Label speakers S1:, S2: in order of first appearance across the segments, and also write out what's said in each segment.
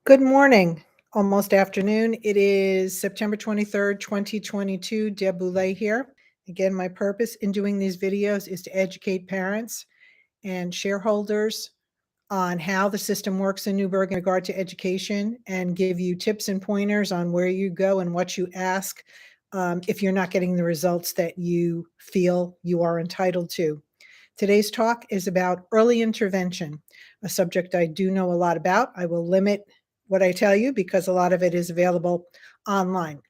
S1: Good morning, almost afternoon. It is September 23rd, 2022. Deb Boulay here. Again, my purpose in doing these videos is to educate parents and shareholders on how the system works in Newburgh in regard to education and give you tips and pointers on where you go and what you ask if you're not getting the results that you feel you are entitled to. Today's talk is about early intervention, a subject I do know a lot about. I will limit what I tell you because a lot of it is available online.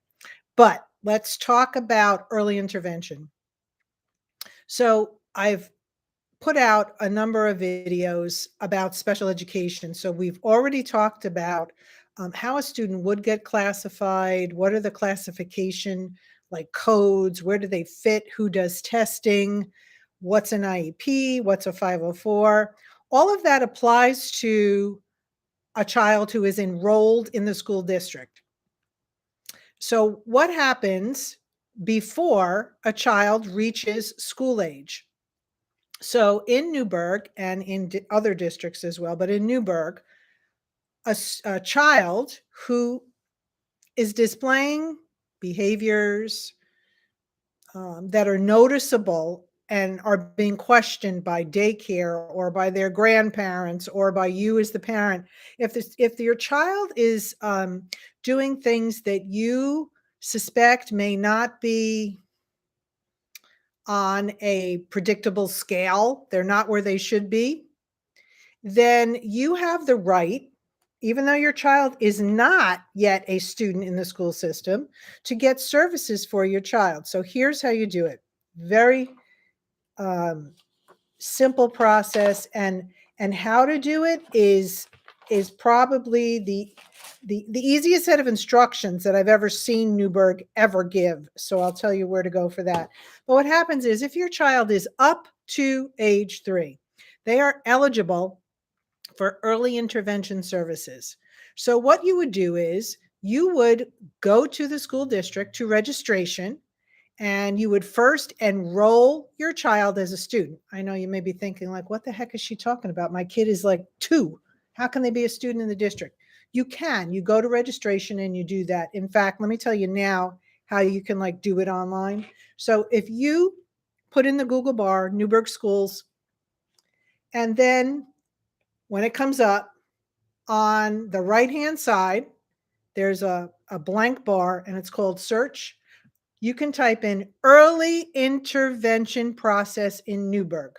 S1: But let's talk about early intervention. So I've put out a number of videos about special education. So we've already talked about how a student would get classified, what are the classification like codes, where do they fit, who does testing, what's an IEP, what's a 504. All of that applies to a child who is enrolled in the school district. So what happens before a child reaches school age? So in Newburgh and in other districts as well, but in Newburgh, a child who is displaying behaviors that are noticeable and are being questioned by daycare or by their grandparents or by you as the parent, if your child is doing things that you suspect may not be on a predictable scale, they're not where they should be, then you have the right, even though your child is not yet a student in the school system, to get services for your child. So here's how you do it. Very um, simple process, and how to do it is probably the easiest set of instructions that I've ever seen Newburgh ever give. So I'll tell you where to go for that. But what happens is if your child is up to age 3, they are eligible for early intervention services. So what you would do is you would go to the school district to registration, and you would first enroll your child as a student. I know you may be thinking like, what the heck is she talking about? My kid is like 2. How can they be a student in the district? You can. You go to registration and you do that. In fact, let me tell you now how you can like do it online. So if you put in the Google bar, Newburgh Schools, and then when it comes up on the right-hand side, there's a blank bar and it's called search. You can type in early intervention process in Newburgh.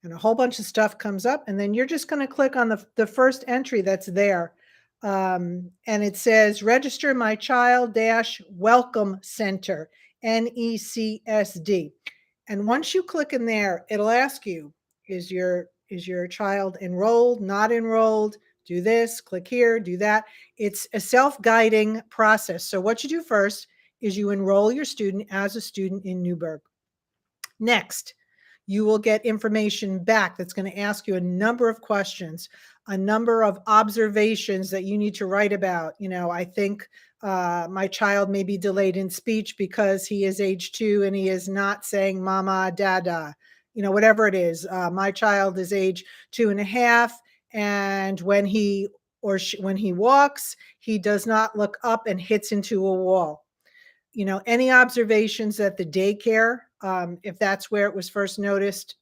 S1: And a whole bunch of stuff comes up. And then you're just going to click on the first entry that's there. And it says register my child dash welcome center, NECSD. And once you click in there, it'll ask you, is your child enrolled, not enrolled? Do this, click here, do that. It's a self-guiding process. So what you do first is you enroll your student as a student in Newburgh. Next, you will get information back that's going to ask you a number of questions, a number of observations that you need to write about. You know, I think my child may be delayed in speech because he is age 2 and he is not saying mama, dada, you know, whatever it is. My child is age 2.5, and when he when he walks, he does not look up and hits into a wall. You know, any observations at the daycare, if that's where it was first noticed,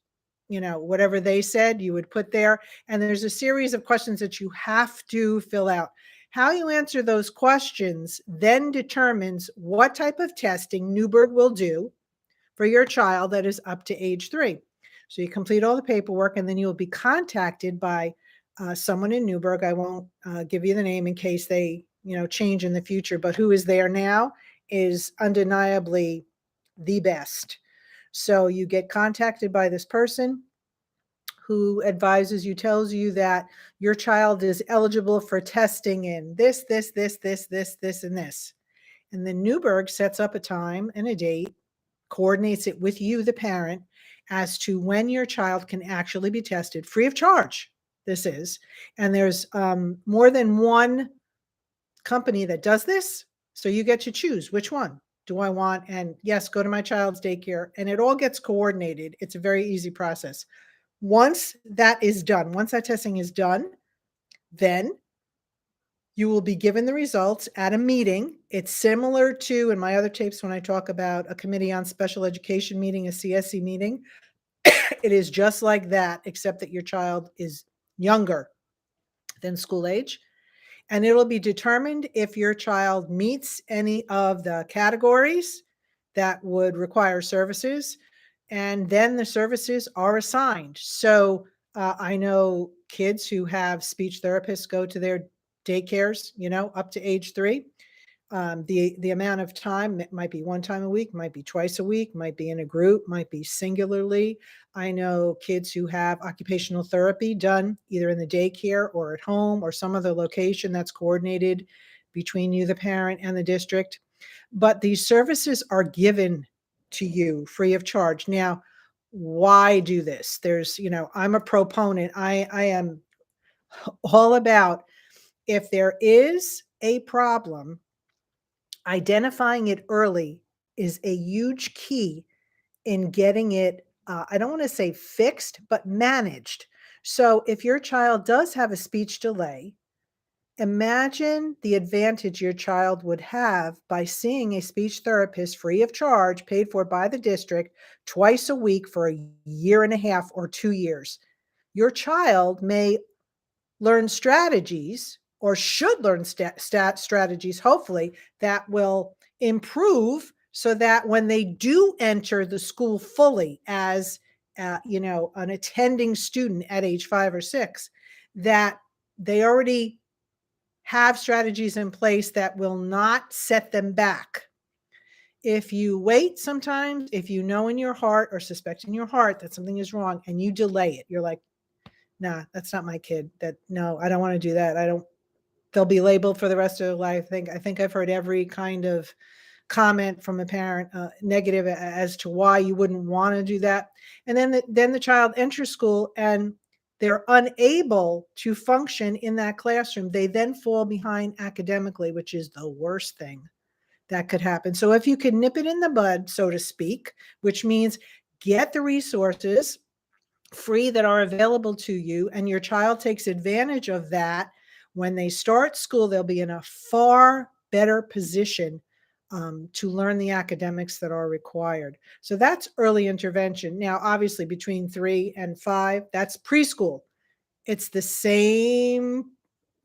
S1: you know, whatever they said, you would put there. And there's a series of questions that you have to fill out. How you answer those questions then determines what type of testing Newburgh will do for your child that is up to age 3. So you complete all the paperwork, and then you'll be contacted by someone in Newburgh. I won't give you the name in case they, you know, change in the future, but who is there now is undeniably the best. So you get contacted by this person who advises you, tells you that your child is eligible for testing in this, and this. And then Newburgh sets up a time and a date, coordinates it with you, the parent, as to when your child can actually be tested free of charge. This is, and there's more than one company that does this. So you get to choose which one do I want, and yes, go to my child's daycare, and it all gets coordinated. It's a very easy process. Once that is done, once that testing is done, then You will be given the results at a meeting. It's similar to in my other tapes when I talk about a committee on special education meeting, a CSE meeting. It is just like that, except that your child is younger than school age. And it'll be determined if your child meets any of the categories that would require services, and then the services are assigned. So I know kids who have speech therapists go to their daycares, up to age 3. The amount of time, it might be one time a week, might be twice a week, might be in a group, might be singularly. I know kids who have occupational therapy done either in the daycare or at home or some other location that's coordinated between you, the parent, and the district. But these services are given to you free of charge. Now, why do this? I'm a proponent. I am all about, if there is a problem, identifying it early is a huge key in getting it, I don't want to say fixed, but managed. So if your child does have a speech delay, imagine the advantage your child would have by seeing a speech therapist free of charge, paid for by the district, twice a week for a year and a half or 2 years. Your child may learn strategies, or should learn strategies, hopefully, that will improve so that when they do enter the school fully as an attending student at age 5 or 6, that they already have strategies in place that will not set them back. If you wait, sometimes, if you know in your heart or suspect in your heart that something is wrong and you delay it, you're like, nah, that's not my kid. No, I don't want to do that. They'll be labeled for the rest of their life. I think I've heard every kind of comment from a parent, negative as to why you wouldn't want to do that. And then the child enters school and they're unable to function in that classroom. They then fall behind academically, which is the worst thing that could happen. So if you can nip it in the bud, so to speak, which means get the resources free that are available to you, and your child takes advantage of that, when they start school, they'll be in a far better position to learn the academics that are required. So that's early intervention. Now, obviously, between 3 and 5, that's preschool. It's the same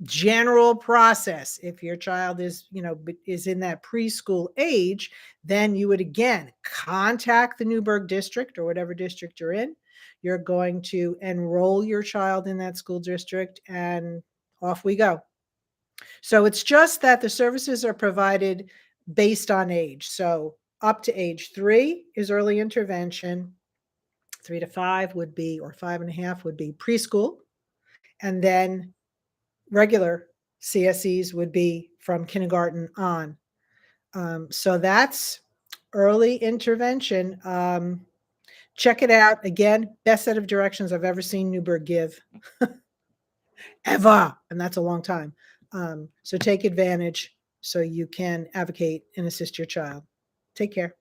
S1: general process. If your child is in that preschool age, then you would again contact the Newburgh district or whatever district you're in. You're going to enroll your child in that school district, and off we go. So it's just that the services are provided based on age. So up to age 3 is early intervention. 3 to 5 would be, or 5.5 would be preschool. And then regular CSEs would be from kindergarten on. So that's early intervention. Check it out. Again, best set of directions I've ever seen Newburgh give, ever. And that's a long time. So take advantage so you can advocate and assist your child. Take care.